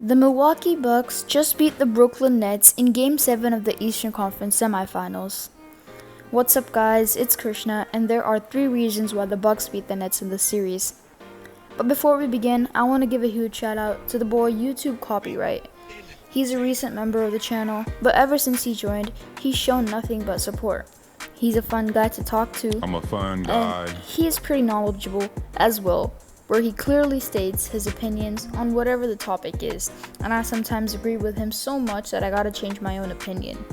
The Milwaukee Bucks just beat the Brooklyn Nets in Game 7 of the Eastern Conference semifinals. What's up guys, it's Krishna, and there are 3 reasons why the Bucks beat the Nets in this series. But before we begin, I want to give a huge shout out to the boy YouTube Copyright. He's a recent member of the channel, but ever since he joined, he's shown nothing but support. He's a fun guy to talk to. I'm a fun guy. And he is pretty knowledgeable as well, where he clearly states his opinions on whatever the topic is, and I sometimes agree with him so much that I gotta change my own opinion.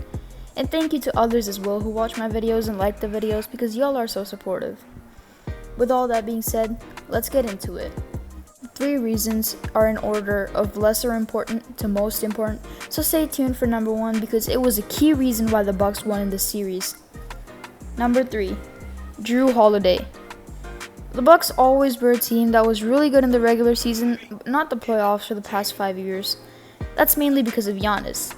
And thank you to others as well who watch my videos and like the videos because y'all are so supportive. With all that being said, let's get into it. 3 reasons are in order of lesser important to most important, so stay tuned for number 1 because it was a key reason why the Bucks won in this series. Number 3, Jrue Holiday. The Bucks always were a team that was really good in the regular season, but not the playoffs for the past 5 years. That's mainly because of Giannis.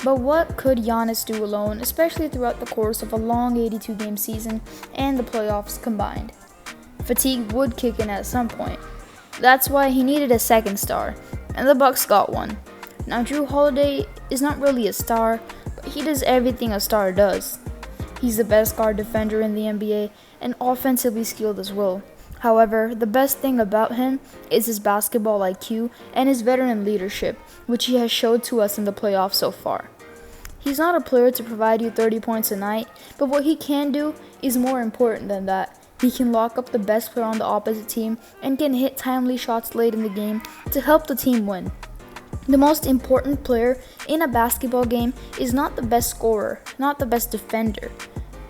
But what could Giannis do alone, especially throughout the course of a long 82-game season and the playoffs combined? Fatigue would kick in at some point. That's why he needed a second star, and the Bucks got one. Now Jrue Holiday is not really a star, but he does everything a star does. He's the best guard defender in the NBA and offensively skilled as well. However, the best thing about him is his basketball IQ and his veteran leadership, which he has showed to us in the playoffs so far. He's not a player to provide you 30 points a night, but what he can do is more important than that. He can lock up the best player on the opposite team and can hit timely shots late in the game to help the team win. The most important player in a basketball game is not the best scorer, not the best defender,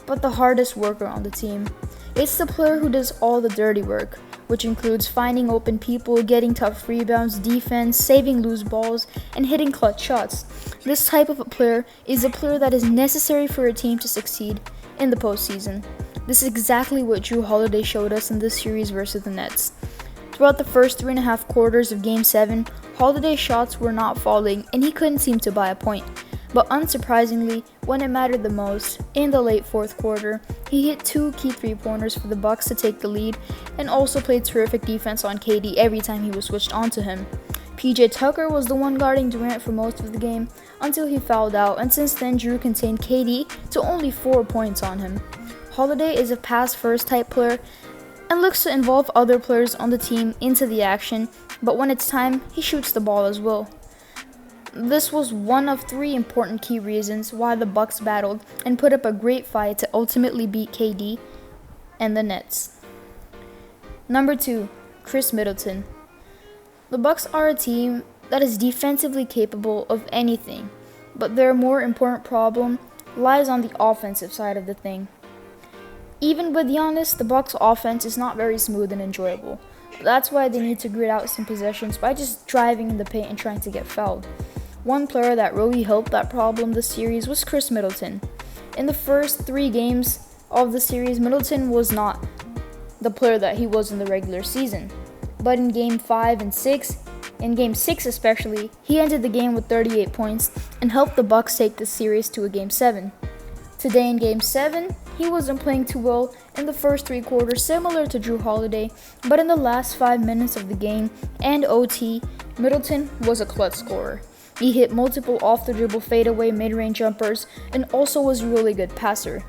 but the hardest worker on the team. It's the player who does all the dirty work, which includes finding open people, getting tough rebounds, defense, saving loose balls, and hitting clutch shots. This type of a player is a player that is necessary for a team to succeed in the postseason. This is exactly what Jrue Holiday showed us in this series versus the Nets. Throughout the first 3.5 quarters of Game 7, Holiday's shots were not falling and he couldn't seem to buy a point. But unsurprisingly, when it mattered the most, in the late 4th quarter, he hit 2 key 3-pointers for the Bucks to take the lead and also played terrific defense on KD every time he was switched onto him. PJ Tucker was the one guarding Durant for most of the game until he fouled out, and since then Jrue contained KD to only 4 points on him. Holiday is a pass-first type player and looks to involve other players on the team into the action, but when it's time, he shoots the ball as well. This was one of 3 important key reasons why the Bucks battled and put up a great fight to ultimately beat KD and the Nets. Number 2, Khris Middleton. The Bucks are a team that is defensively capable of anything, but their more important problem lies on the offensive side of the thing. Even with Giannis, the Bucks' offense is not very smooth and enjoyable. That's why they need to grit out some possessions by just driving in the paint and trying to get fouled. One player that really helped that problem this series was Khris Middleton. In the first 3 games of the series, Middleton was not the player that he was in the regular season. But in Game 5 and 6, in Game 6 especially, he ended the game with 38 points and helped the Bucks take the series to a Game 7. Today in Game 7, he wasn't playing too well in the first 3 quarters, similar to Jrue Holiday, but in the last 5 minutes of the game and OT, Middleton was a clutch scorer. He hit multiple off-the-dribble fadeaway mid-range jumpers and also was a really good passer.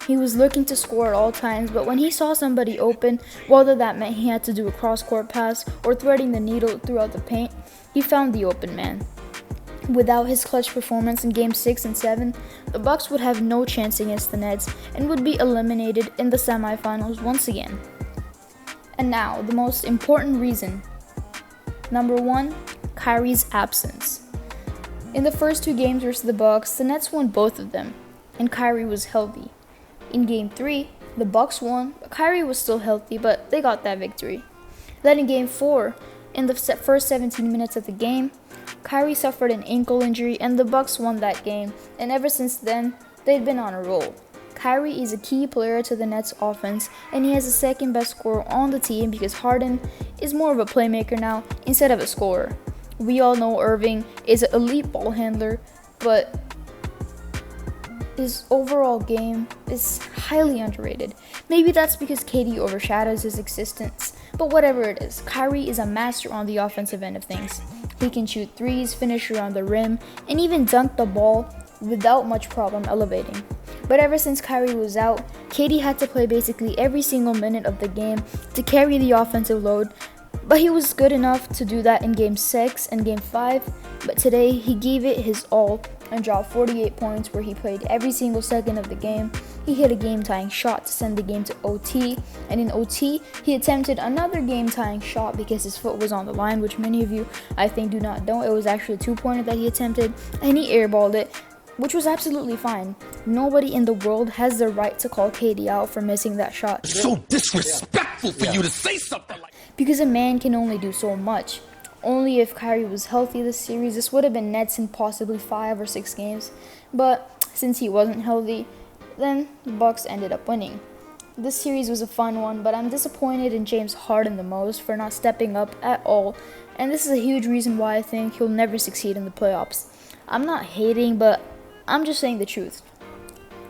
He was looking to score at all times, but when he saw somebody open, whether that meant he had to do a cross-court pass or threading the needle throughout the paint, he found the open man. Without his clutch performance in Game 6 and 7, the Bucks would have no chance against the Nets and would be eliminated in the semifinals once again. And now, the most important reason. Number 1, Kyrie's absence. In the first 2 games versus the Bucks, the Nets won both of them, and Kyrie was healthy. In Game 3, the Bucks won, but Kyrie was still healthy, but they got that victory. Then in Game 4, in the first 17 minutes of the game, Kyrie suffered an ankle injury and the Bucks won that game, and ever since then, they've been on a roll. Kyrie is a key player to the Nets offense, and he has the second best scorer on the team because Harden is more of a playmaker now instead of a scorer. We all know Irving is an elite ball handler, but his overall game is highly underrated. Maybe that's because KD overshadows his existence, but whatever it is, Kyrie is a master on the offensive end of things. He can shoot threes, finish around the rim, and even dunk the ball without much problem elevating. But ever since Kyrie was out, KD had to play basically every single minute of the game to carry the offensive load. But he was good enough to do that in Game 6 and Game 5, but today he gave it his all and dropped 48 points where he played every single second of the game. He hit a game-tying shot to send the game to OT, and in OT, he attempted another game-tying shot because his foot was on the line, which many of you, I think, do not know. It was actually a two-pointer that he attempted, and he airballed it, which was absolutely fine. Nobody in the world has the right to call KD out for missing that shot. It's so disrespectful for you to say something like that. Because a man can only do so much. Only if Kyrie was healthy this series, this would have been Nets in possibly 5 or 6 games. But since he wasn't healthy, then the Bucks ended up winning. This series was a fun one, but I'm disappointed in James Harden the most for not stepping up at all. And this is a huge reason why I think he'll never succeed in the playoffs. I'm not hating, but I'm just saying the truth.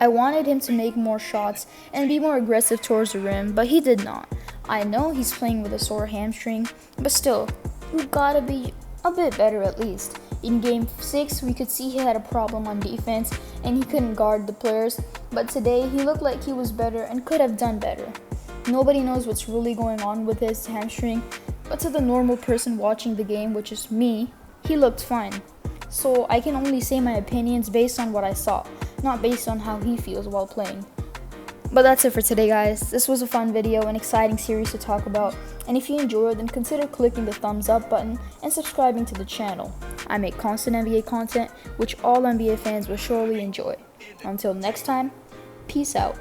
I wanted him to make more shots and be more aggressive towards the rim, but he did not. I know he's playing with a sore hamstring, but still, you gotta be a bit better at least. In Game 6, we could see he had a problem on defense and he couldn't guard the players, but today he looked like he was better and could have done better. Nobody knows what's really going on with his hamstring, but to the normal person watching the game, which is me, he looked fine. So I can only say my opinions based on what I saw, not based on how he feels while playing. But that's it for today, guys. This was a fun video, an exciting series to talk about, and if you enjoyed, then consider clicking the thumbs up button and subscribing to the channel. I make constant NBA content, which all NBA fans will surely enjoy. Until next time, peace out.